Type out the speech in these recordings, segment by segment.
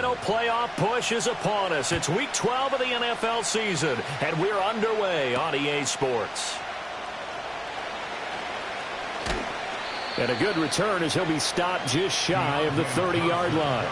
final playoff push is upon us. It's Week 12 of the NFL season, and we're underway on EA Sports. And a good return as he'll be stopped just shy of the 30-yard line.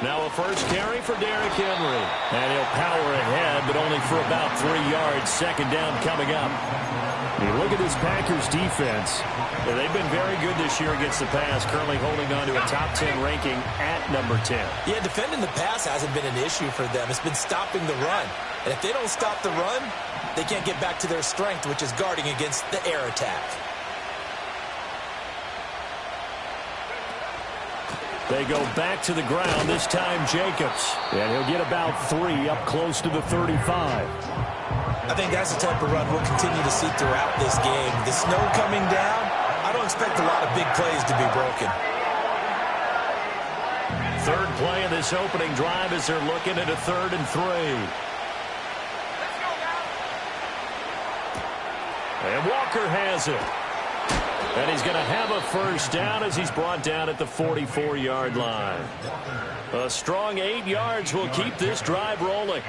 Now a first carry for Derrick Henry. And he'll power ahead, but only for about 3 yards. Second down coming up. You look at this Packers defense. They've been very good this year against the pass, currently holding on to a top 10 ranking at number 10. Yeah, defending the pass hasn't been an issue for them. It's been stopping the run. And if they don't stop the run, they can't get back to their strength, which is guarding against the air attack. They go back to the ground, this time Jacobs. And he'll get about 3 up close to the 35. I think that's the type of run we'll continue to see throughout this game. The snow coming down, I don't expect a lot of big plays to be broken. Third play of this opening drive as they're looking at a 3rd and 3. And Walker has it. And he's going to have a first down as he's brought down at the 44-yard line. A strong 8 yards will keep this drive rolling.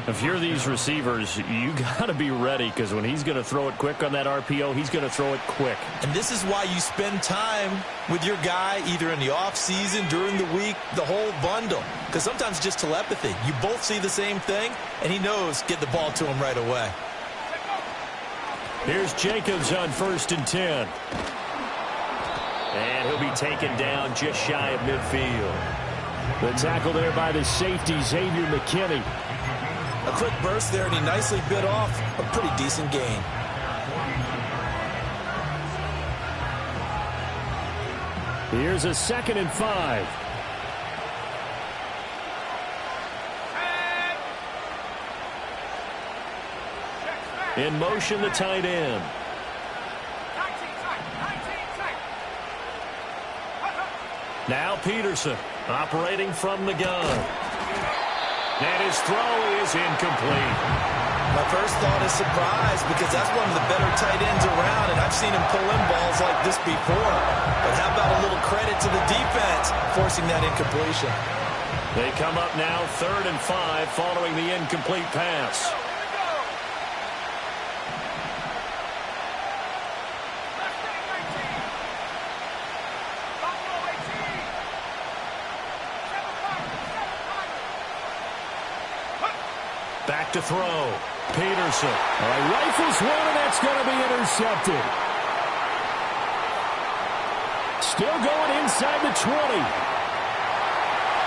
If you're these receivers, you got to be ready, because when he's going to throw it quick on that RPO, he's going to throw it quick. And this is why you spend time with your guy either in the offseason, during the week, the whole bundle. Because sometimes it's just telepathy. You both see the same thing, and he knows get the ball to him right away. Here's Jacobs on 1st and 10. And he'll be taken down just shy of midfield. The tackle there by the safety, Xavier McKinney. A quick burst there, and he nicely bit off a pretty decent gain. Here's a 2nd and 5. In motion, the tight end. Now Peterson operating from the gun. And his throw is incomplete. My first thought is surprise, because that's one of the better tight ends around, and I've seen him pull in balls like this before. But how about a little credit to the defense forcing that incompletion? They come up now 3rd and 5 following the incomplete pass. Back to throw. Peterson. Rifles one, and that's going to be intercepted. Still going inside the 20.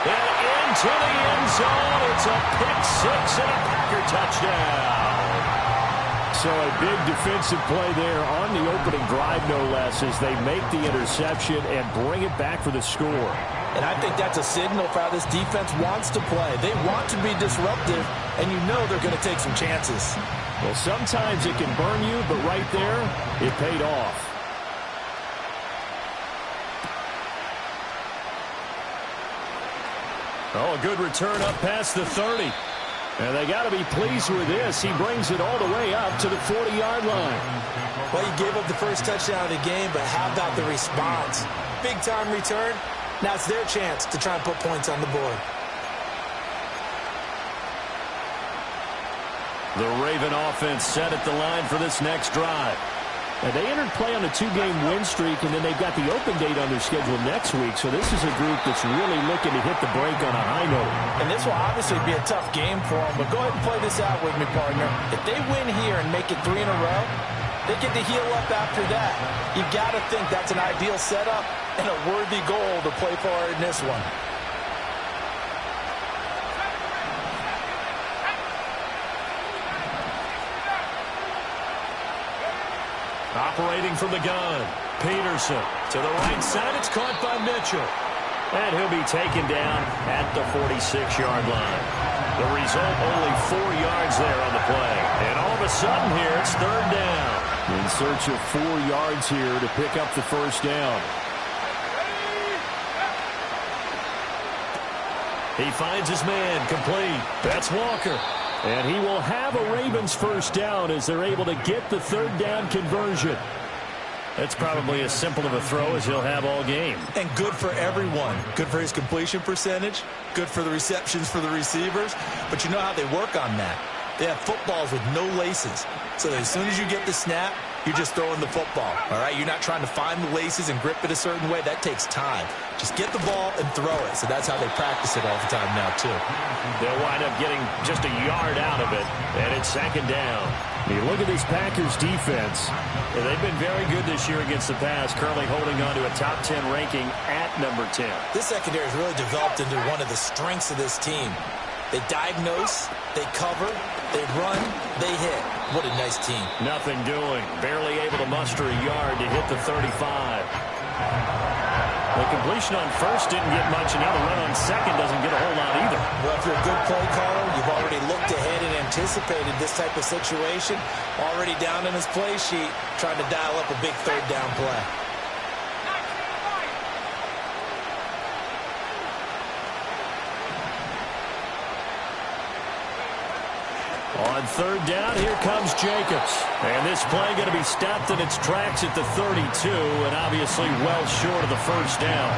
And into the end zone. It's a pick-6 and a Packer touchdown. So a big defensive play there on the opening drive, no less, as they make the interception and bring it back for the score. And I think that's a signal for how this defense wants to play. They want to be disruptive, and you know they're going to take some chances. Well, sometimes it can burn you, but right there, it paid off. Oh, a good return up past the 30. And they got to be pleased with this. He brings it all the way up to the 40-yard line. Well, he gave up the first touchdown of the game, but how about the response? Big-time return. Now it's their chance to try and put points on the board. The Raven offense set at the line for this next drive. And they entered play on a 2-game win streak, and then they've got the open date on their schedule next week. So this is a group that's really looking to hit the break on a high note. And this will obviously be a tough game for them, but go ahead and play this out with me, partner. If they win here and make it 3 in a row, they get to heal up after that. You've got to think that's an ideal setup and a worthy goal to play for in this one. Operating from the gun. Peterson to the right side. It's caught by Mitchell. And he'll be taken down at the 46-yard line. The result, only 4 yards there on the play. And all of a sudden here, it's 3rd down. In search of 4 yards here to pick up the first down. He finds his man complete. That's Walker. And he will have a Ravens first down as they're able to get the 3rd down conversion. That's probably as simple of a throw as he'll have all game. And good for everyone. Good for his completion percentage. Good for the receptions for the receivers. But you know how they work on that. They have footballs with no laces. So that as soon as you get the snap, you're just throwing the football. All right? You're not trying to find the laces and grip it a certain way. That takes time. Just get the ball and throw it. So that's how they practice it all the time now, too. They'll wind up getting just a yard out of it. And it's 2nd down. You look at this Packers defense. They've been very good this year against the pass, currently holding on to a top 10 ranking at number 10. This secondary has really developed into one of the strengths of this team. They diagnose, they cover, they run, they hit. What a nice team. Nothing doing. Barely able to muster a yard to hit the 35. The completion on first didn't get much, and now the run on second doesn't get a whole lot either. Well, if you're a good play caller, you've already looked ahead and anticipated this type of situation. Already down in his play sheet, trying to dial up a big 3rd down play. On 3rd down, here comes Jacobs. And this play going to be stopped in its tracks at the 32, and obviously well short of the first down.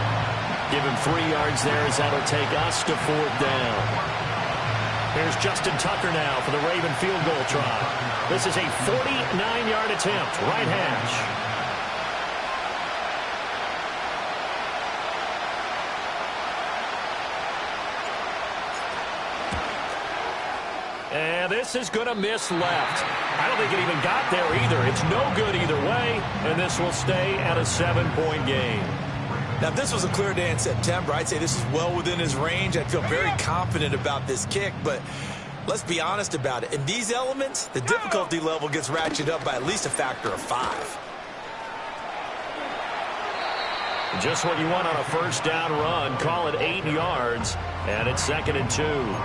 Give him 3 yards there as that'll take us to 4th down. Here's Justin Tucker now for the Raven field goal try. This is a 49-yard attempt, right hash. And this is going to miss left. I don't think it even got there either. It's no good either way, and this will stay at a 7-point game. Now, if this was a clear day in September, I'd say this is well within his range. I'd feel very confident about this kick, but let's be honest about it. In these elements, the difficulty level gets ratcheted up by at least a factor of 5. Just what you want on a first down run. Call it 8 yards, and it's 2nd and 2.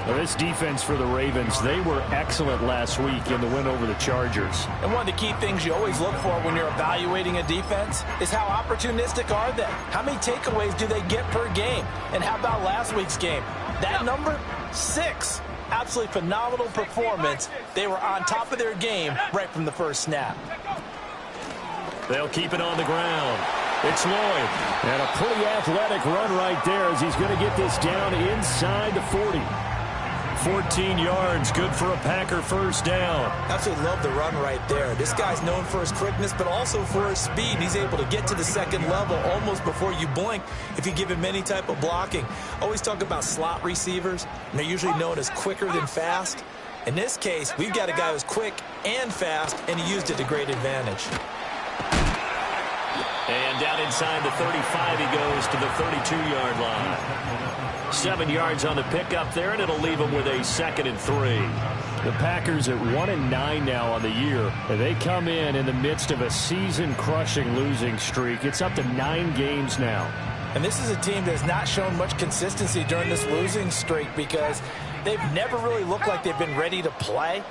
Well, this defense for the Ravens, they were excellent last week in the win over the Chargers. And one of the key things you always look for when you're evaluating a defense is how opportunistic are they? How many takeaways do they get per game? And how about last week's game? That number, 6. Absolutely phenomenal performance. They were on top of their game right from the first snap. They'll keep it on the ground. It's Lloyd. And a pretty athletic run right there as he's going to get this down inside the 40. 14 yards, good for a Packer first down. Absolutely love the run right there. This guy's known for his quickness, but also for his speed. He's able to get to the 2nd level almost before you blink if you give him any type of blocking. Always talk about slot receivers, and they're usually known as quicker than fast. In this case, we've got a guy who's quick and fast, and he used it to great advantage. And down inside the 35, he goes to the 32-yard line. 7 yards on the pickup there, and it'll leave him with a 2nd and 3. The Packers at 1-9 now on the year. They come in the midst of a season-crushing losing streak. It's up to 9 games now. And this is a team that has not shown much consistency during this losing streak because they've never really looked like they've been ready to play.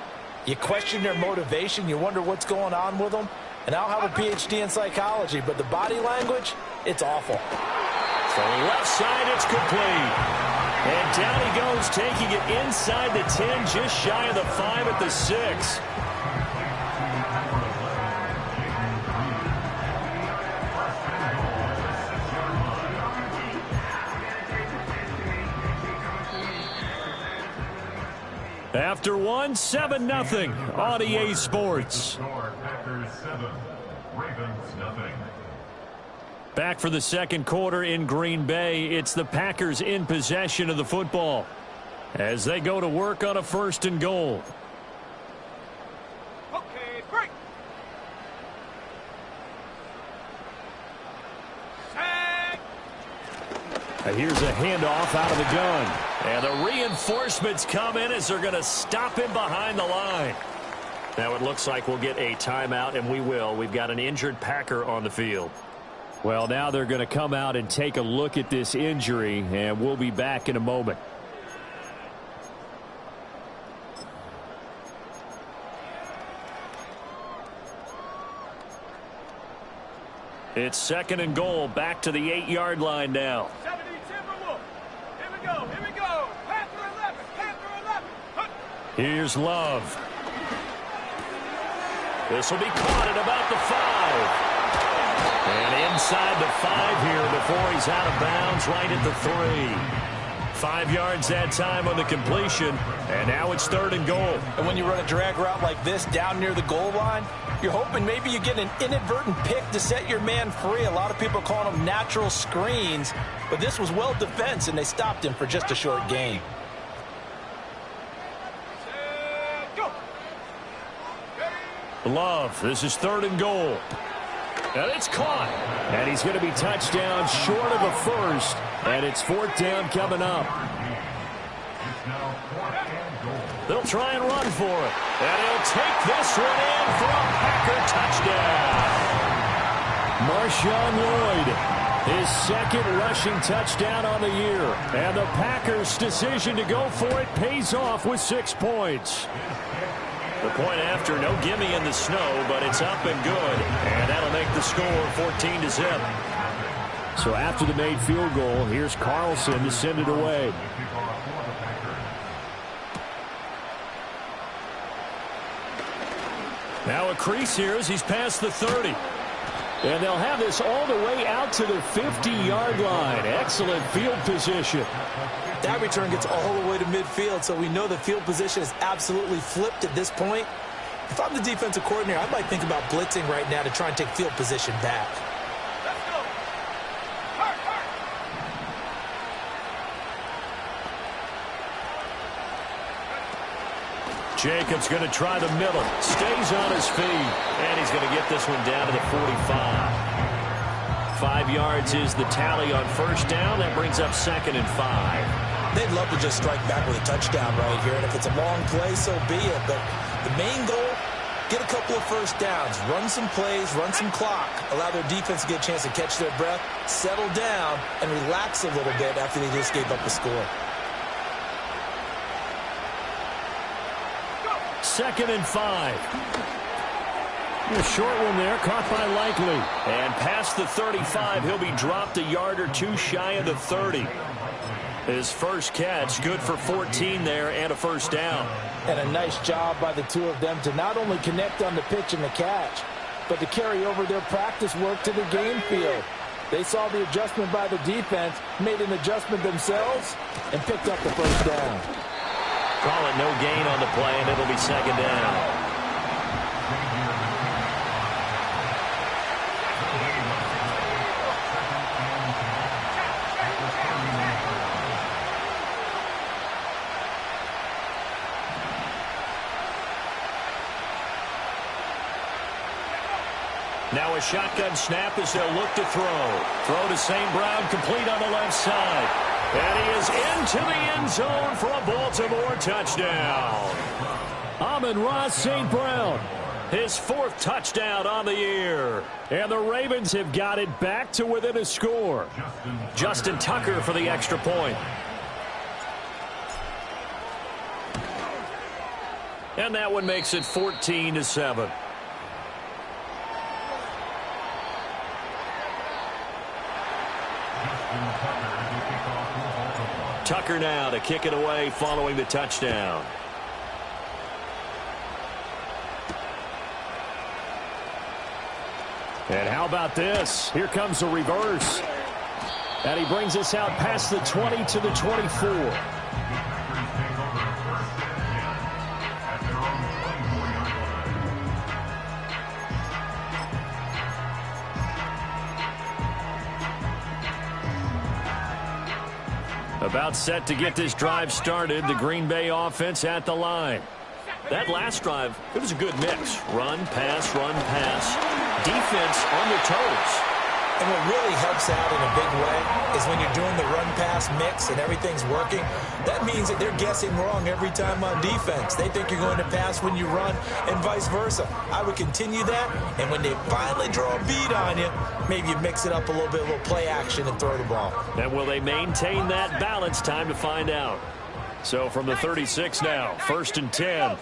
You question their motivation. You wonder what's going on with them. And I'll have a PhD in psychology, but the body language, it's awful. From left side, it's complete. And down he goes, taking it inside the 10, just shy of the 5 at the 6. After one, 7-0 on EA Sports. Back for the second quarter in Green Bay. It's the Packers in possession of the football as they go to work on a 1st and goal. Okay, break. Here's a handoff out of the gun. And the reinforcements come in as they're going to stop him behind the line. Now it looks like we'll get a timeout, and we will. We've got an injured Packer on the field. Well, now they're going to come out and take a look at this injury, and we'll be back in a moment. It's 2nd and goal, back to the 8-yard line now. 70 Timberwolf. Here we go. Here we go. Panther 11. Panther 11. Here's Love. This will be caught at about the 5. And inside the 5 here before he's out of bounds, right at the 3. 5 yards that time on the completion, and now it's 3rd and goal. And when you run a drag route like this down near the goal line, you're hoping maybe you get an inadvertent pick to set your man free. A lot of people are calling them natural screens, but this was well defense, and they stopped him for just a short gain. Go. Love, this is 3rd and goal. And it's caught. And he's going to be touchdown short of a 1st, and it's 4th down coming up. They'll try and run for it. And he'll take this one in for a Packer touchdown. Marshawn Lloyd, his 2nd rushing touchdown on the year. And the Packers' decision to go for it pays off with 6 points. The point after, no gimme in the snow, but it's up and good. And that'll make the score 14-0. So after the made field goal, here's Carlson to send it away. Now a crease here as he's past the 30. And they'll have this all the way out to the 50-yard line. Excellent field position. That return gets all the way to midfield, so we know the field position is absolutely flipped at this point. If I'm the defensive coordinator, I might think about blitzing right now to try and take field position back. Let's go. Hurt, hurt. Jacobs going to try the middle. Stays on his feet. And he's going to get this one down to the 45. 5 yards is the tally on 1st down. That brings up 2nd and 5. They'd love to just strike back with a touchdown right here, and if it's a long play, so be it. But the main goal, get a couple of 1st downs, run some plays, run some clock, allow their defense to get a chance to catch their breath, settle down, and relax a little bit after they just gave up the score. 2nd and 5. A short one there, caught by Likely. And past the 35, he'll be dropped a yard or 2 shy of the 30. His first catch, good for 14 there and a 1st down. And a nice job by the two of them to not only connect on the pitch and the catch, but to carry over their practice work to the game field. They saw the adjustment by the defense, made an adjustment themselves, and picked up the 1st down. Call it no gain on the play, and it'll be 2nd down. Now a shotgun snap as they'll look to throw. Throw to St. Brown, complete on the left side. And he is into the end zone for a Baltimore touchdown. Amon-Ra St. Brown, his 4th touchdown on the year. And the Ravens have got it back to within a score. Justin Tucker for the extra point. And that one makes it 14-7. Tucker now to kick it away following the touchdown. And how about this? Here comes a reverse. And he brings us out past the 20 to the 24. About set to get this drive started. The Green Bay offense at the line. That last drive, it was a good mix. Run, pass, defense on their toes. And what really helps out in a big way is when you're doing the run-pass mix and everything's working, that means that they're guessing wrong every time on defense. They think you're going to pass when you run and vice versa. I would continue that, and when they finally draw a beat on you, maybe you mix it up a little play action and throw the ball. And will they maintain that balance? Time to find out. So from the 36 now, 1st and 10.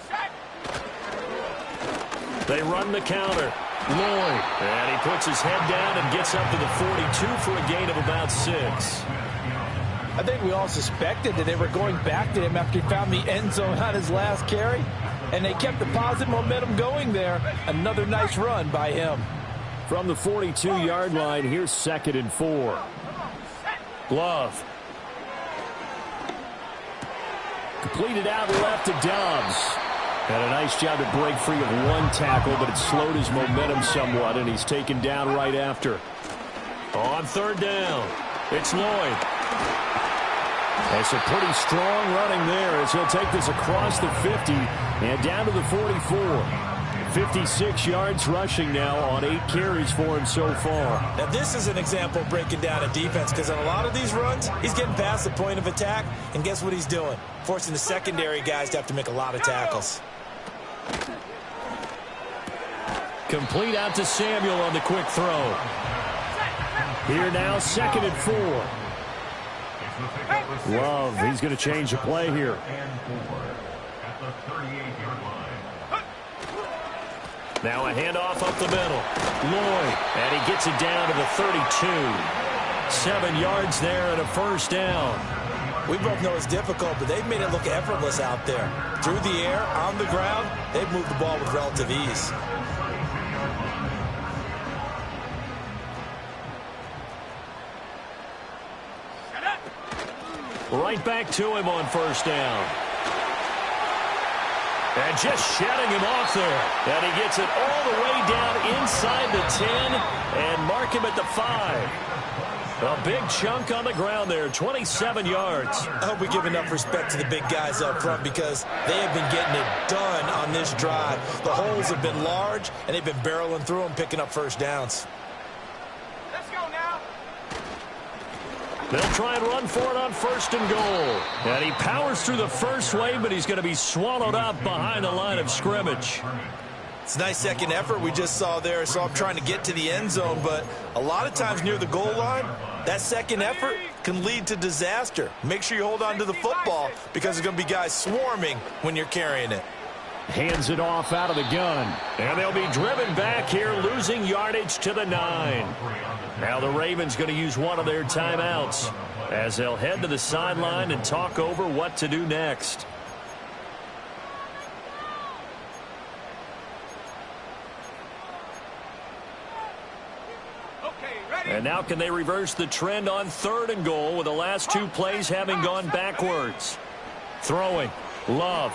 They run the counter. Lloyd, and he puts his head down and gets up to the 42 for a gain of about 6. I think we all suspected that they were going back to him after he found the end zone on his last carry, and they kept the positive momentum going there. Another nice run by him. From the 42-yard line, here's 2nd and 4. Love. Completed out left to Dobbs. Had a nice job to break free of one tackle, but it slowed his momentum somewhat, and he's taken down right after. On 3rd down, it's Lloyd. That's a pretty strong running there as he'll take this across the 50 and down to the 44. 56 yards rushing now on 8 carries for him so far. Now this is an example of breaking down a defense, because on a lot of these runs, he's getting past the point of attack, and guess what he's doing? Forcing the secondary guys to have to make a lot of tackles. Complete out to Samuel on the quick throw. Here now, 2nd and 4. Love, he's going to change the play here. Now a handoff up the middle. Lloyd, and he gets it down to the 32. 7 yards there and a 1st down. We both know it's difficult, but they've made it look effortless out there. Through the air, on the ground, they've moved the ball with relative ease. Right back to him on 1st down. And just shedding him off there. And he gets it all the way down inside the 10 and mark him at the 5. A big chunk on the ground there, 27 yards. I hope we give enough respect to the big guys up front, because they have been getting it done on this drive. The holes have been large, and they've been barreling through them, picking up 1st downs. Let's go now. They'll try and run for it on 1st and goal. And he powers through the first wave, but he's going to be swallowed up behind the line of scrimmage. It's a nice second effort we just saw there. So I'm trying to get to the end zone, but a lot of times near the goal line, that second effort can lead to disaster. Make sure you hold on to the football, because there's going to be guys swarming when you're carrying it. Hands it off out of the gun. And they'll be driven back here, losing yardage to the 9. Now the Ravens going to use one of their timeouts as they'll head to the sideline and talk over what to do next. And now can they reverse the trend on 3rd and goal with the last 2 plays having gone backwards? Throwing. Love.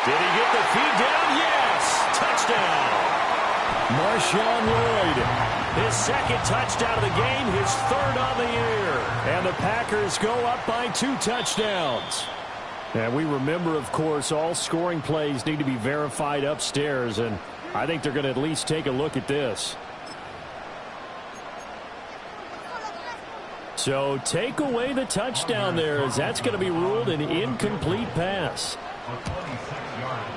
Did he get the feed down? Yes! Touchdown! Marshawn Lloyd. His 2nd touchdown of the game, his 3rd on the year. And the Packers go up by 2 touchdowns. And we remember, of course, all scoring plays need to be verified upstairs, and I think they're going to at least take a look at this. So take away the touchdown there, as that's going to be ruled an incomplete pass.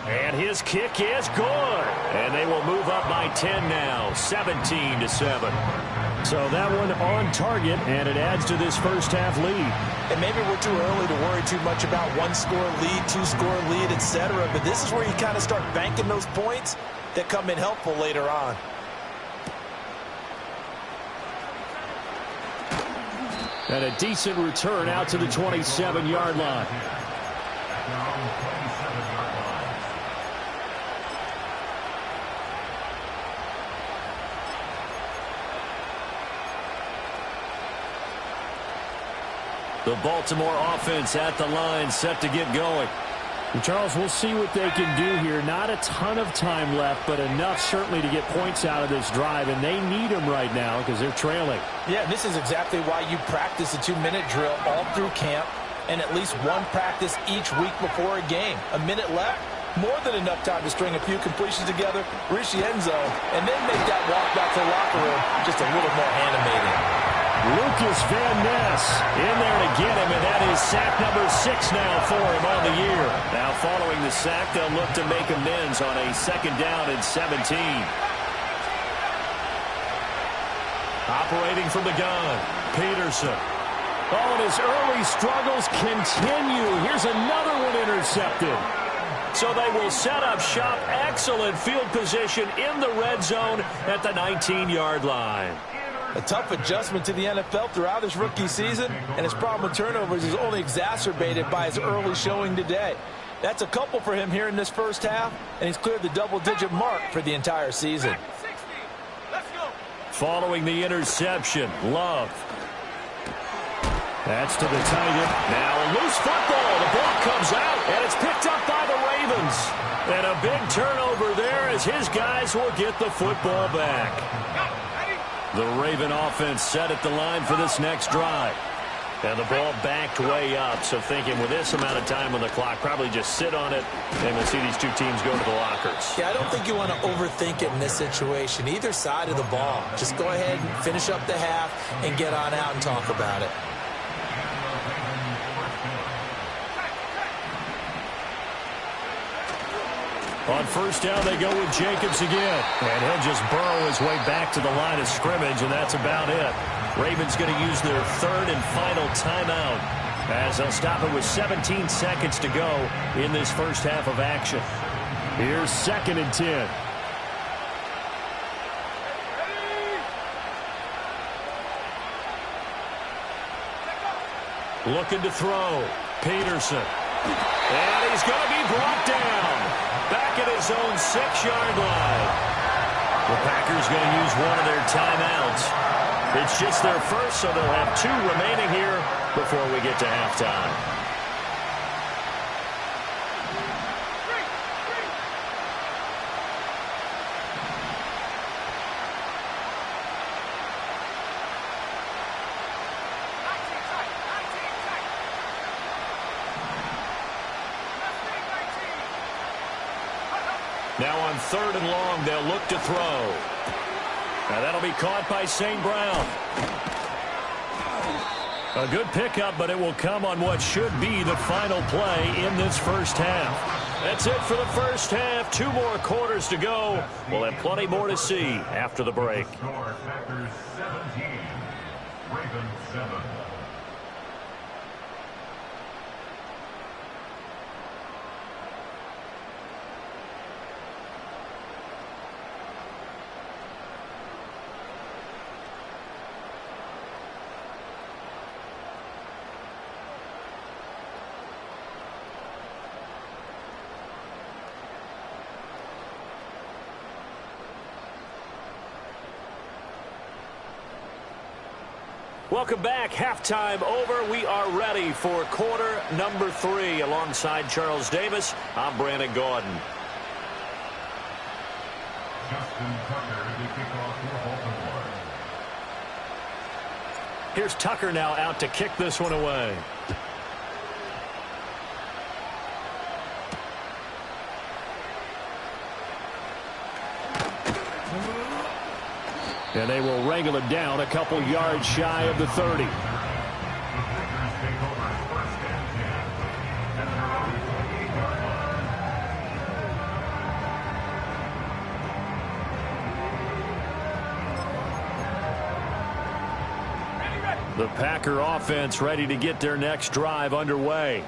And his kick is good. And they will move up by 10 now, 17-7. So that one on target, and it adds to this first half lead. And maybe we're too early to worry too much about 1-score lead, 2-score lead, etc. But this is where you kind of start banking those points that come in helpful later on. And a decent return out to the 27-yard line. The Baltimore offense at the line, set to get going. And Charles, we'll see what they can do here. Not a ton of time left, but enough certainly to get points out of this drive, and they need them right now because they're trailing. Yeah, this is exactly why you practice a 2-minute drill all through camp and at least one practice each week before a game. A minute left, more than enough time to string a few completions together, reach the end zone, and then make that walk back to the locker room just a little more animated. Lucas Van Ness in there to get him, and that is sack number 6 now for him on the year. Now following the sack, they'll look to make amends on a 2nd down and 17. Operating from the gun, Peterson. Oh, and his early struggles continue. Here's another one intercepted. So they will set up shop. Excellent field position in the red zone at the 19-yard line. A tough adjustment to the NFL throughout his rookie season, and his problem with turnovers is only exacerbated by his early showing today. That's a couple for him here in this first half, and he's cleared the double-digit mark for the entire season. Following the interception, Love. That's to the tight end. Now a loose football. The ball comes out, and it's picked up by the Ravens. And a big turnover there as his guys will get the football back. The Raven offense set at the line for this next drive. And the ball backed way up, so thinking with this amount of time on the clock, probably just sit on it, and we'll see these two teams go to the lockers. Yeah, I don't think you want to overthink it in this situation. Either side of the ball. Just go ahead and finish up the half and get on out and talk about it. On 1st down, they go with Jacobs again. And he'll just burrow his way back to the line of scrimmage, and that's about it. Ravens going to use their 3rd and final timeout as they'll stop it with 17 seconds to go in this first half of action. Here's 2nd and 10. Looking to throw. Peterson. And he's going to be brought down. Back at his own 6-yard line. The Packers going to use one of their timeouts. It's just their first, so they'll have 2 remaining here before we get to halftime. Now on 3rd and long, they'll look to throw. Now that'll be caught by St. Brown. A good pickup, but it will come on what should be the final play in this first half. That's it for the first half. 2 more quarters to go. We'll have plenty more to see after the break. Packers 17, Ravens 7. Welcome back. Halftime over. We are ready for quarter number 3. Alongside Charles Davis, I'm Brandon Gaudin. Justin Tucker to kick off for Baltimore. Here's Tucker now out to kick this one away. And they will wrangle it down a couple yards shy of the 30. The Packer offense ready to get their next drive underway.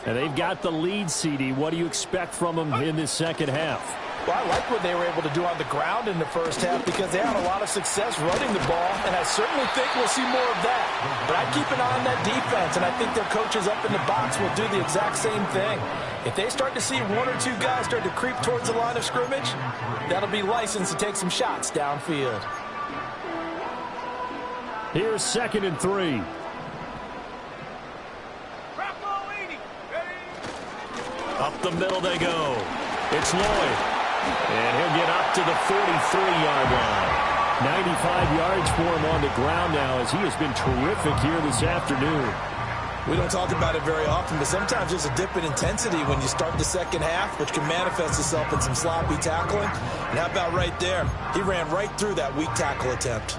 And they've got the lead, CD. What do you expect from them in this second half? Well, I like what they were able to do on the ground in the first half because they had a lot of success running the ball, and I certainly think we'll see more of that. But I keep an eye on that defense, and I think their coaches up in the box will do the exact same thing. If they start to see 1 or 2 guys start to creep towards the line of scrimmage, that'll be licensed to take some shots downfield. Here's 2nd and 3. Up the middle they go. It's Lloyd. And he'll get up to the 43-yard line. 95 yards for him on the ground now as he has been terrific here this afternoon. We don't talk about it very often, but sometimes there's a dip in intensity when you start the second half, which can manifest itself in some sloppy tackling. And how about right there? He ran right through that weak tackle attempt.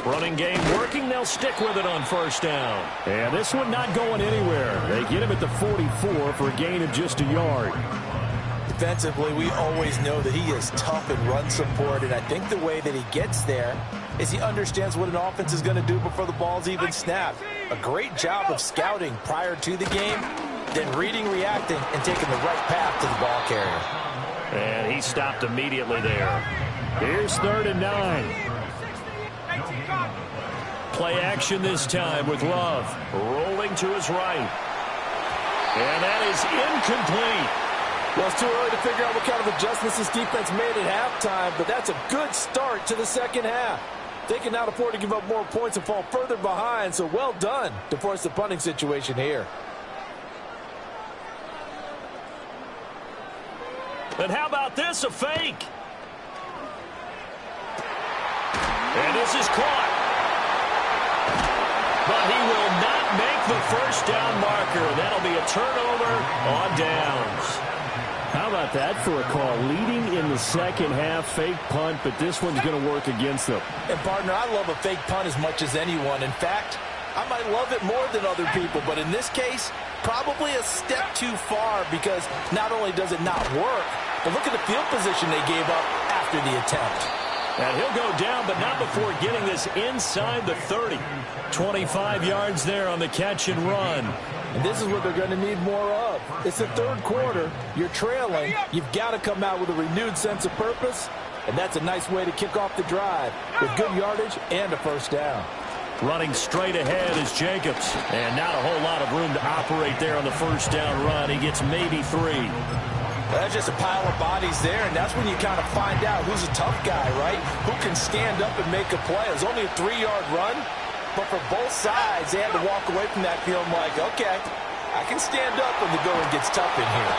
Running game working. They'll stick with it on first down. And this one not going anywhere. They get him at the 44 for a gain of just a yard. Defensively, we always know that he is tough in run support, and I think the way that he gets there is he understands what an offense is going to do before the ball's even snapped. A great job of scouting prior to the game, then reading, reacting, and taking the right path to the ball carrier. And he stopped immediately there. Here's 3rd and 9. Play action this time with Love. Rolling to his right. And that is incomplete. Well, it's too early to figure out what kind of adjustments this defense made at halftime, but that's a good start to the second half. They can now afford to give up more points and fall further behind, so well done to force the punting situation here. And how about this, a fake? And this is caught. But he will not make the first down marker. That'll be a turnover on downs. How about that for a call? Leading in the second half, fake punt, but this one's going to work against them. And, partner, I love a fake punt as much as anyone. In fact, I might love it more than other people, but in this case, probably a step too far because not only does it not work, but look at the field position they gave up after the attempt. And he'll go down, but not before getting this inside the 30. 25 yards there on the catch and run. And this is what they're going to need more of. It's the third quarter. You're trailing. You've got to come out with a renewed sense of purpose, and that's a nice way to kick off the drive with good yardage and a first down. Running straight ahead is Jacobs. And not a whole lot of room to operate there on the first down run. He gets maybe 3. That's just a pile of bodies there, and that's when you kind of find out who's a tough guy, right? Who can stand up and make a play. It was only a 3-yard run, but for both sides, they had to walk away from that feeling like, okay, I can stand up when the going gets tough in here.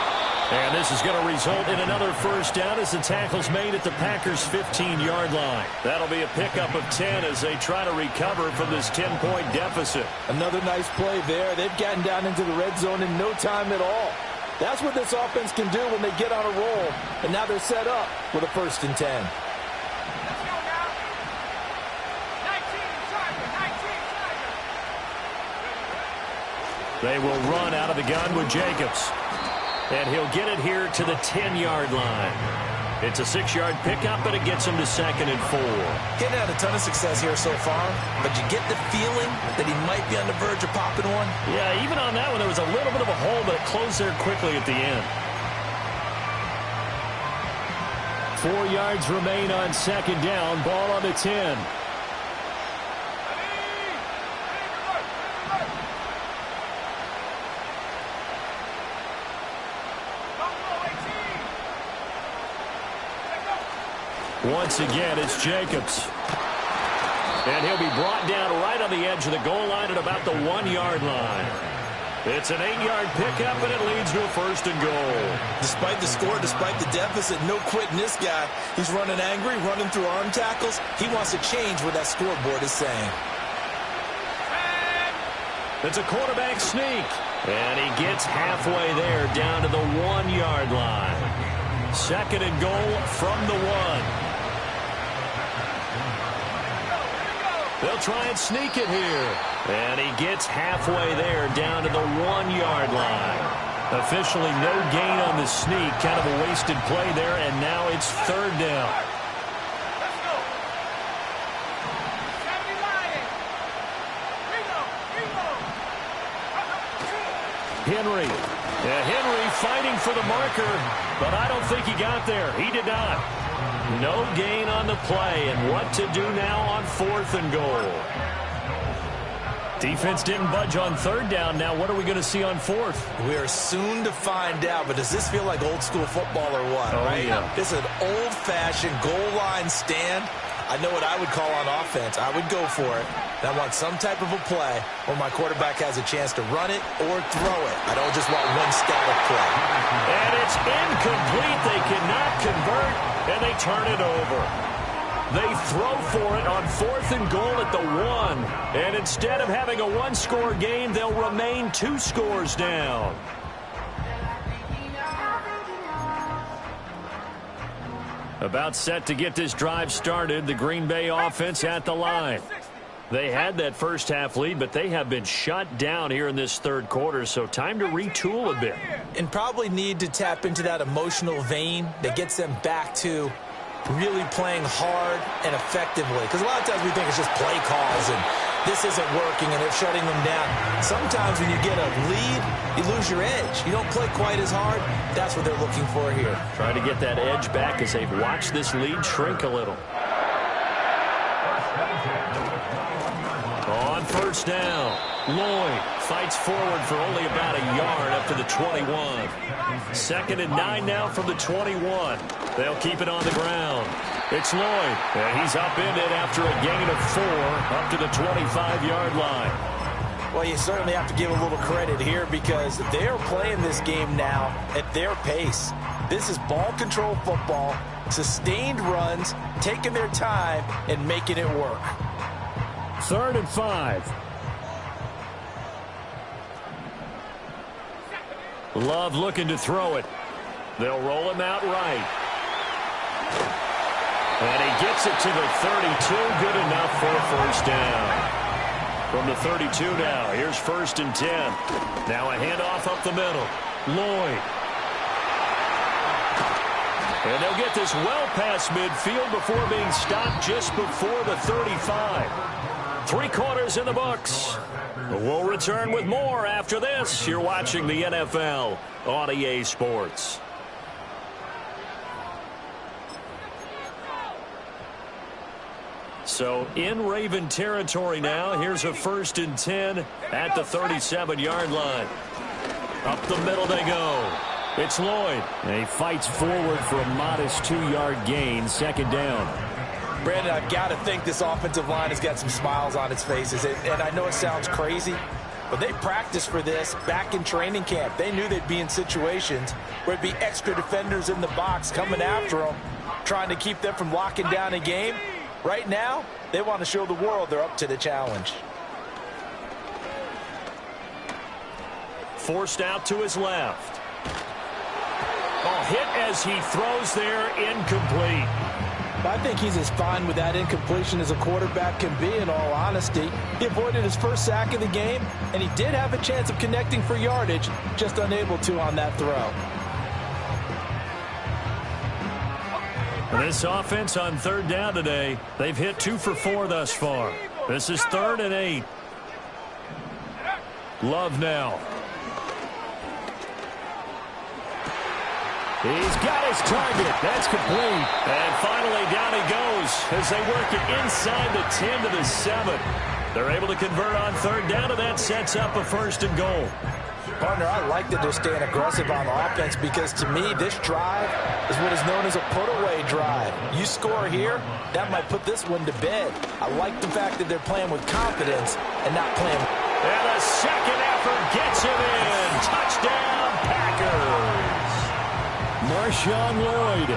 And this is going to result in another first down as the tackle's made at the Packers' 15-yard line. That'll be a pickup of 10 as they try to recover from this 10-point deficit. Another nice play there. They've gotten down into the red zone in no time at all. That's what this offense can do when they get on a roll. And now they're set up with a 1st and 10. They will run out of the gun with Jacobs. And he'll get it here to the 10-yard line. It's a 6-yard pickup, but it gets him to 2nd and 4. Getting had a ton of success here so far, but you get the feeling that he might be on the verge of popping one. Yeah, even on that one, there was a little bit of a hole, but it closed there quickly at the end. 4 yards remain on 2nd down. Ball on the 10. Once again, it's Jacobs. And he'll be brought down right on the edge of the goal line at about the 1-yard line. It's an 8-yard pickup, and it leads to a 1st and goal. Despite the score, despite the deficit, no quitting this guy. He's running angry, running through arm tackles. He wants to change what that scoreboard is saying. It's a quarterback sneak. And he gets halfway there down to the 1-yard line. 2nd and goal from the 1. They'll try and sneak it here. And he gets halfway there down to the 1-yard line. Officially no gain on the sneak. Kind of a wasted play there. And now it's 3rd down. Henry. Henry fighting for the marker, but I don't think he got there. He did not. No gain on the play, and what to do now on 4th and goal. Defense didn't budge on 3rd down. Now what are we going to see on 4th? We are soon to find out, but does this feel like old school football or what? Oh, right? Yeah. It's an old-fashioned goal line stand. I know what I would call on offense. I would go for it. I want some type of a play where my quarterback has a chance to run it or throw it. I don't just want one static play. And it's incomplete. They cannot convert, and they turn it over. They throw for it on 4th and goal at the 1. And instead of having a one-score game, they'll remain 2 scores down. About set to get this drive started, the Green Bay offense at the line. They had that first half lead, but they have been shut down here in this third quarter, so time to retool a bit. And probably need to tap into that emotional vein that gets them back to really playing hard and effectively. Because a lot of times we think it's just play calls and this isn't working and they're shutting them down. Sometimes when you get a lead, you lose your edge. You don't play quite as hard. That's what they're looking for here. Trying to get that edge back as they've watched this lead shrink a little. On first down, Lloyd fights forward for only about a yard up to the 21. 2nd and 9 now from the 21. They'll keep it on the ground. It's Lloyd, and he's upended after a gain of 4 up to the 25-yard line. Well, you certainly have to give a little credit here because they're playing this game now at their pace. This is ball control football, sustained runs, taking their time, and making it work. 3rd and 5. Love looking to throw it. They'll roll him out right. And he gets it to the 32. Good enough for a first down. From the 32 now, here's 1st and 10. Now a handoff up the middle. Lloyd. And they'll get this well past midfield before being stopped just before the 35. 3 quarters in the books. We'll return with more after this. You're watching the NFL on EA Sports. So in Raven territory now. Here's a 1st and 10 at the 37-yard line. Up the middle they go. It's Lloyd. And he fights forward for a modest 2-yard gain. 2nd down. Brandon, I've got to think this offensive line has got some smiles on its faces. And I know it sounds crazy, but they practiced for this back in training camp. They knew they'd be in situations where it'd be extra defenders in the box coming after them, trying to keep them from locking down a game. Right now, they want to show the world they're up to the challenge. Forced out to his left. Oh, hit as he throws there, incomplete. I think he's as fine with that incompletion as a quarterback can be, in all honesty. He avoided his first sack of the game, and he did have a chance of connecting for yardage, just unable to on that throw. This offense on 3rd down today, they've hit 2 for 4 thus far. This is 3rd and 8. Love now. He's got his target. That's complete. And finally down he goes as they work it inside the 10 to the 7. They're able to convert on 3rd down, and that sets up a 1st and goal. Partner, I like that they're staying aggressive on offense because to me this drive is what is known as a put-away drive. You score here, that might put this one to bed. I like the fact that they're playing with confidence and not playing. And a second effort gets him in. Touchdown, Packers. Marshawn Lloyd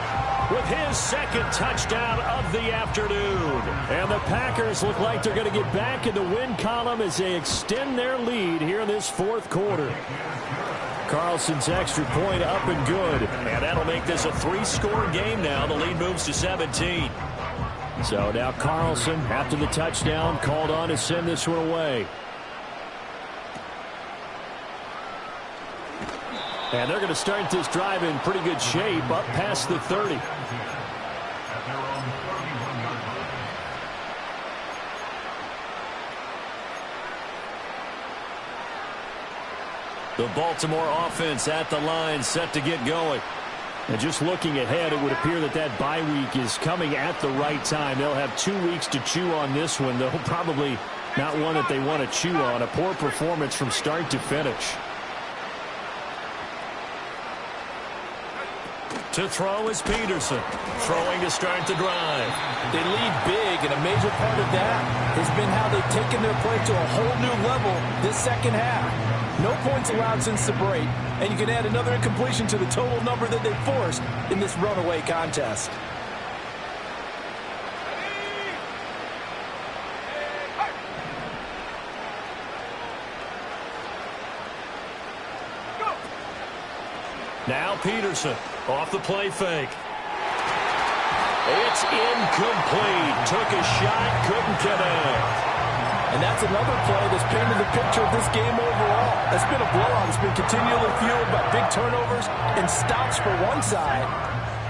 with his 2nd touchdown of the afternoon. And the Packers look like they're going to get back in the win column as they extend their lead here in this 4th quarter. Carlson's extra point up and good. And that'll make this a 3-score game now. The lead moves to 17. So now Carlson, after the touchdown, called on to send this one away. And they're going to start this drive in pretty good shape up past the 30. The Baltimore offense at the line, set to get going. And just looking ahead, it would appear that that bye week is coming at the right time. They'll have 2 weeks to chew on this one, though probably not one that they want to chew on. A poor performance from start to finish. To throw is Peterson. Throwing to start the drive. They lead big, and a major part of that has been how they've taken their play to a whole new level this second half. No points allowed since the break, and you can add another incompletion to the total number that they forced in this runaway contest. Now Peterson off the play fake. It's incomplete. Took a shot, couldn't connect. And that's another play that's painted the picture of this game overall. It's been a blowout. It's been continually fueled by big turnovers and stops for one side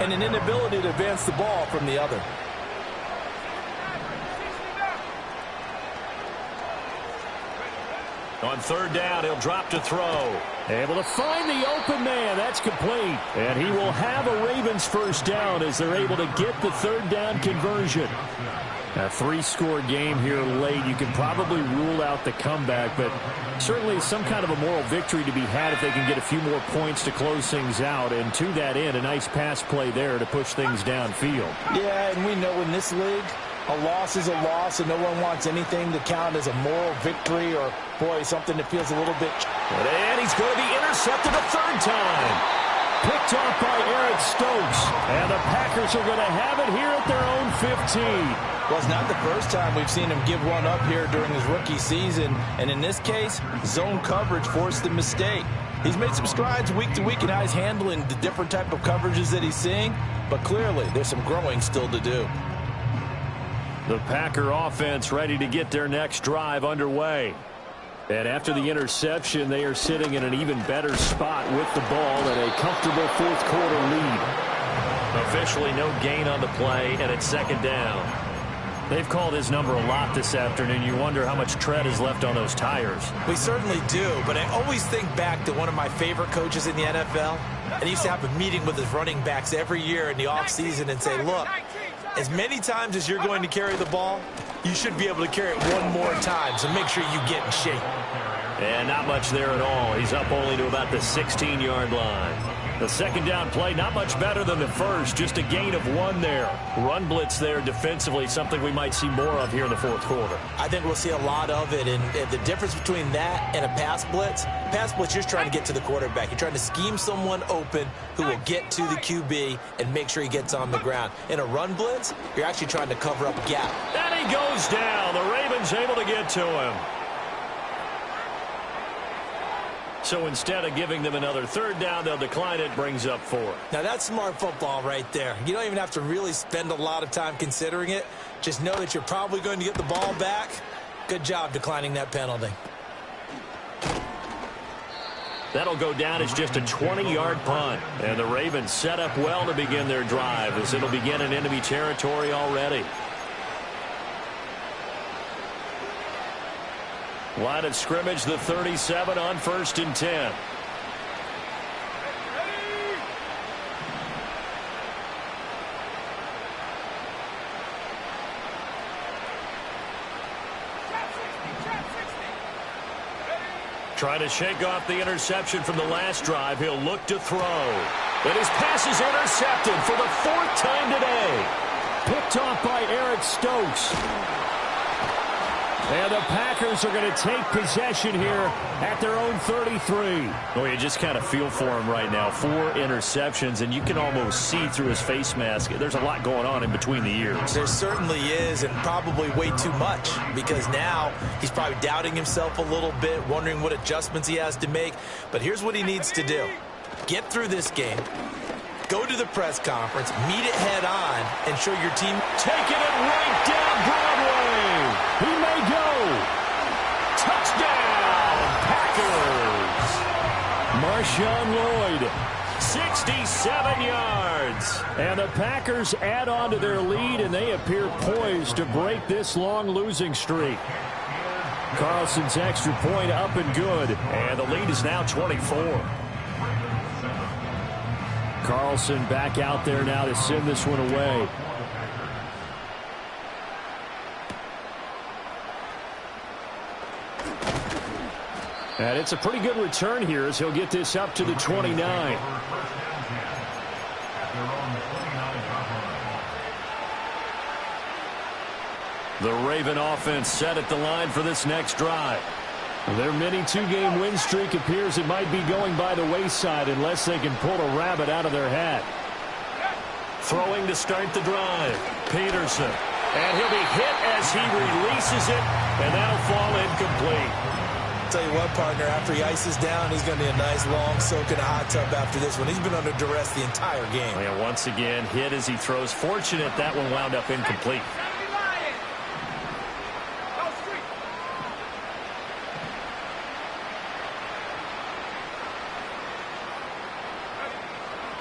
and an inability to advance the ball from the other. On third down, he'll drop to throw. Able to find the open man. That's complete. And he will have a Ravens first down as they're able to get the third down conversion. A three-score game here late. You can probably rule out the comeback, but certainly some kind of a moral victory to be had if they can get a few more points to close things out. And to that end, a nice pass play there to push things downfield. Yeah, and we know in this league, a loss is a loss, and no one wants anything to count as a moral victory or, boy, something that feels a little bit... And he's going to be intercepted a third time. Picked off by Eric Stokes. And the Packers are going to have it here at their own 15. Well, it's not the first time we've seen him give one up here during his rookie season. And in this case, zone coverage forced the mistake. He's made some strides week to week in how he's handling the different type of coverages that he's seeing. But clearly, there's some growing still to do. The Packer offense ready to get their next drive underway. And after the interception, they are sitting in an even better spot with the ball and a comfortable fourth quarter lead. Officially no gain on the play, and it's second down. They've called his number a lot this afternoon. You wonder how much tread is left on those tires. We certainly do, but I always think back to one of my favorite coaches in the NFL. And he used to have a meeting with his running backs every year in the offseason and say, look, as many times as you're going to carry the ball, you should be able to carry it one more time, so make sure you get in shape. And not much there at all. He's up only to about the 16-yard line. The second down play, not much better than the first, just a gain of one there. Run blitz there defensively, something we might see more of here in the fourth quarter. I think we'll see a lot of it, and the difference between that and a pass blitz, you're just trying to get to the quarterback. You're trying to scheme someone open who will get to the QB and make sure he gets on the ground. In a run blitz, you're actually trying to cover up a gap. And he goes down. The Ravens able to get to him. So instead of giving them another third down, they'll decline it, brings up 4. Now that's smart football right there. You don't even have to really spend a lot of time considering it. Just know that you're probably going to get the ball back. Good job declining that penalty. That'll go down as just a 20-yard punt. And the Ravens set up well to begin their drive as it'll begin in enemy territory already. Line of scrimmage, the 37 on 1st and 10. Trying to shake off the interception from the last drive. He'll look to throw. But his pass is intercepted for the 4th time today. Picked off by Eric Stokes. And the Packers are going to take possession here at their own 33. Well, you just kind of feel for him right now. 4 interceptions, and you can almost see through his face mask. There's a lot going on in between the ears. There certainly is, and probably way too much, because now he's probably doubting himself a little bit, wondering what adjustments he has to make. But here's what he needs to do. Get through this game. Go to the press conference, meet it head on, and show your team. Taking it right down Broadway. He may go. Touchdown, Packers. Marshawn Lloyd. 67 yards. And the Packers add on to their lead, and they appear poised to break this long losing streak. Carlson's extra point up and good. And the lead is now 24. Carlson back out there now to send this one away. And it's a pretty good return here as he'll get this up to the 29. The Raven offense set at the line for this next drive. Their mini two-game win streak appears it might be going by the wayside unless they can pull a rabbit out of their hat. Throwing to start the drive. Peterson. And he'll be hit as he releases it, and that'll fall incomplete. Tell you what, partner, after he ices down, he's going to need a nice long soak in a hot tub after this one. He's been under duress the entire game. And once again, hit as he throws. Fortunate that one wound up incomplete.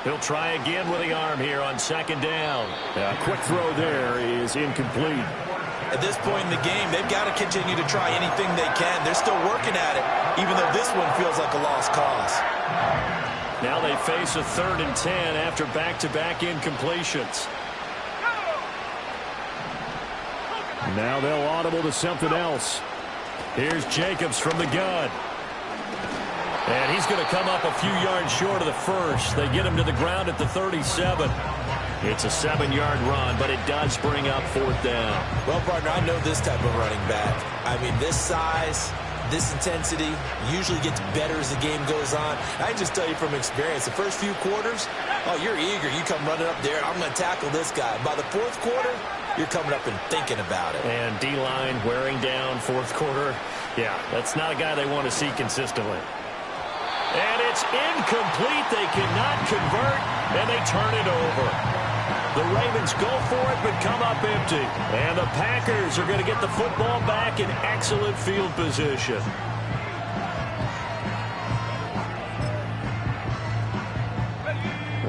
He'll try again with the arm here on second down. A quick throw there is incomplete. At this point in the game, they've got to continue to try anything they can. They're still working at it, even though this one feels like a lost cause. Now they face a 3rd and 10 after back-to-back incompletions. Now they'll audible to something else. Here's Jacobs from the gun. And he's going to come up a few yards short of the first. They get him to the ground at the 37. It's a 7-yard run, but it does bring up 4th down. Well, partner, I know this type of running back. I mean, this size, this intensity usually gets better as the game goes on. I can just tell you from experience, the first few quarters, oh, you're eager. You come running up there, I'm going to tackle this guy. By the 4th quarter, you're coming up and thinking about it. And D-line wearing down 4th quarter. Yeah, that's not a guy they want to see consistently. And it's incomplete. They cannot convert, and they turn it over. The Ravens go for it, but come up empty. And the Packers are going to get the football back in excellent field position.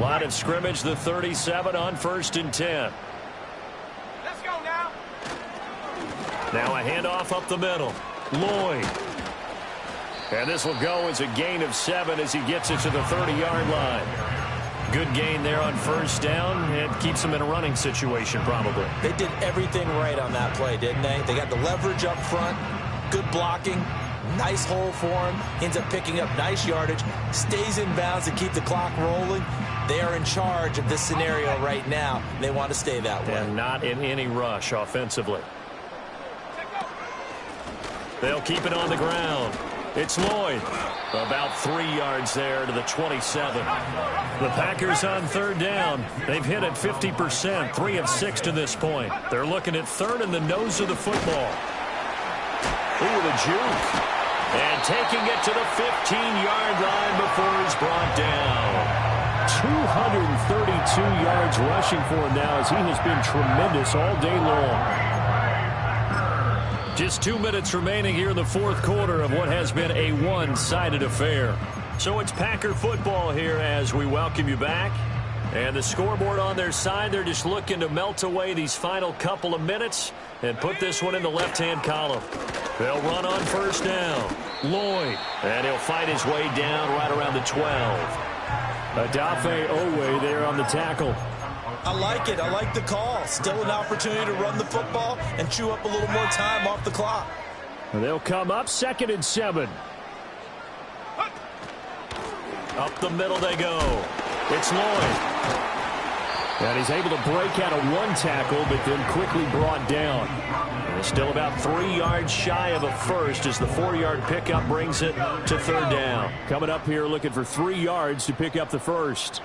Line of scrimmage, the 37 on 1st and 10. Let's go now. Now a handoff up the middle. Lloyd. And this will go as a gain of 7 as he gets it to the 30-yard line. Good gain there on 1st down. It keeps him in a running situation probably. They did everything right on that play, didn't they? They got the leverage up front, good blocking, nice hole for him, ends up picking up nice yardage, stays in bounds to keep the clock rolling. They are in charge of this scenario right now. They want to stay that way. And not in any rush offensively. They'll keep it on the ground. It's Lloyd. About 3 yards there to the 27. The Packers on 3rd down. They've hit it 50%, 3 of 6 to this point. They're looking at 3rd in the nose of the football. Ooh, the juke. And taking it to the 15-yard line before he's brought down. 232 yards rushing for him now as he has been tremendous all day long. Just 2 minutes remaining here in the 4th quarter of what has been a one-sided affair. So it's Packer football here as we welcome you back. And the scoreboard on their side, they're just looking to melt away these final couple of minutes and put this one in the left-hand column. They'll run on 1st down. Lloyd. And he'll fight his way down right around the 12. Adafe Owe there on the tackle. I like it. I like the call. Still an opportunity to run the football and chew up a little more time off the clock. They'll come up 2nd and 7. Up the middle they go. It's Lloyd. And he's able to break out of one tackle, but then quickly brought down. And still about 3 yards shy of a first as the 4-yard pickup brings it to 3rd down. Coming up here looking for 3 yards to pick up the first.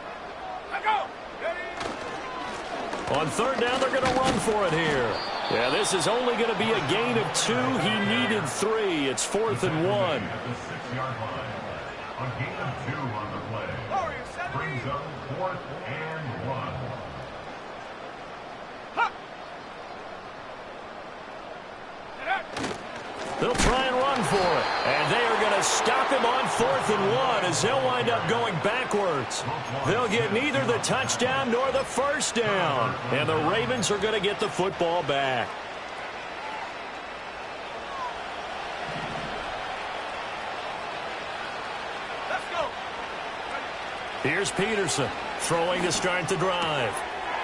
On 3rd down, they're going to run for it here. Yeah, this is only going to be a gain of 2. He needed 3. It's 4th and 1. The 6-yard line. A gain of 2 on the play. Brings up 4th and 1. They'll try and run for it. And they are going to stop him on 4th and 1 as they'll wind up going backwards. They'll get neither the touchdown nor the first down. And the Ravens are going to get the football back. Let's go. Here's Peterson throwing to start the drive.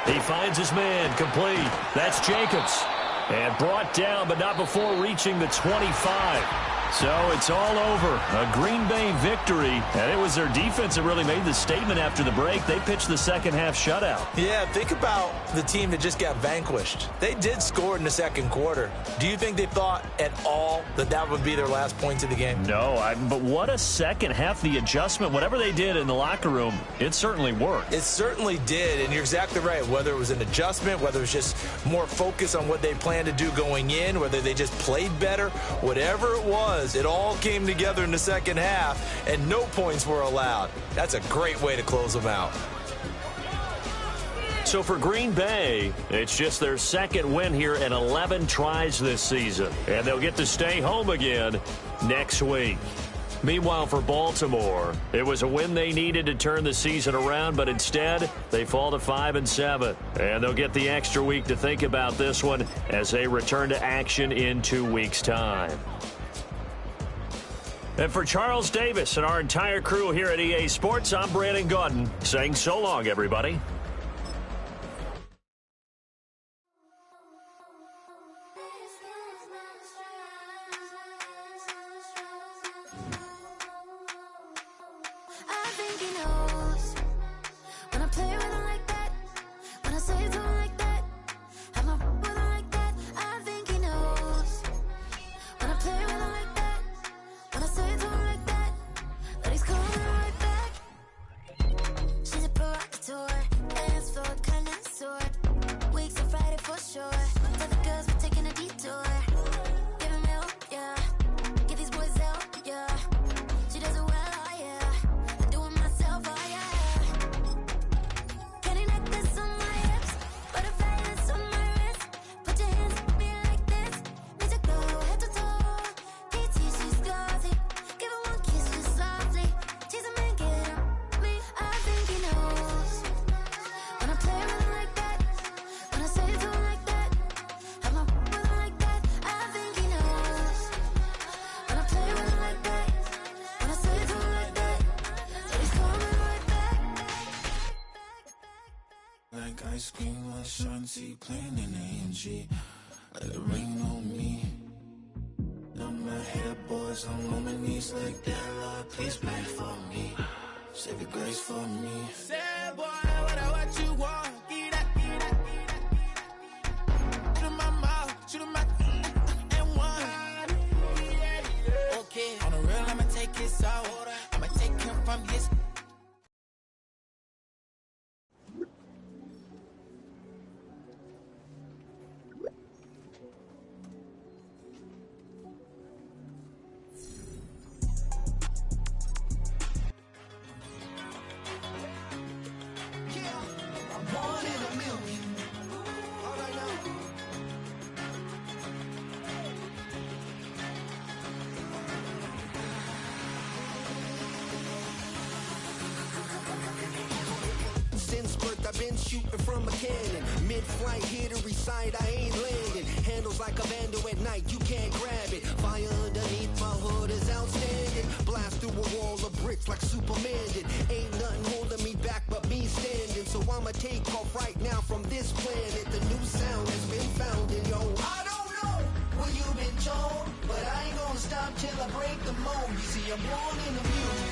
He finds his man complete. That's Jacobs. And brought down, but not before reaching the 25. So it's all over. A Green Bay victory, and it was their defense that really made the statement after the break. They pitched the second-half shutout. Yeah, think about the team that just got vanquished. They did score in the second quarter. Do you think they thought at all that that would be their last points of the game? No, but what a second half. The adjustment, whatever they did in the locker room, it certainly worked. It certainly did, and you're exactly right. Whether it was an adjustment, whether it was just more focus on what they planned to do going in, whether they just played better, whatever it was, it all came together in the second half, and no points were allowed. That's a great way to close them out. So for Green Bay, it's just their second win here in 11 tries this season, and they'll get to stay home again next week. Meanwhile, for Baltimore, it was a win they needed to turn the season around, but instead they fall to 5-7. And they'll get the extra week to think about this one as they return to action in 2 weeks' time. And for Charles Davis and our entire crew here at EA Sports, I'm Brandon Gaudin saying so long, everybody. Ice cream, my shanty playing in AMG. Let it rain on me. None my hair boys, I'm on my knees like that. Lord, please pray for me. Save your grace for me. Say, boy, what you want? Get that. Shoot in my mouth, shoot in my and one. Okay, on the real, I'ma take his out. I'ma take him from his. I've been shooting from a cannon. Mid-flight, here to recite, I ain't landing. Handles like a vandal at night, you can't grab it. Fire underneath my hood is outstanding. Blast through a wall of bricks like Superman did. Ain't nothing holding me back but me standing. So I'ma take off right now from this planet. The new sound has been found in yo. I don't know what you've been told, but I ain't gonna stop till I break the mold. You see, I'm born in the music.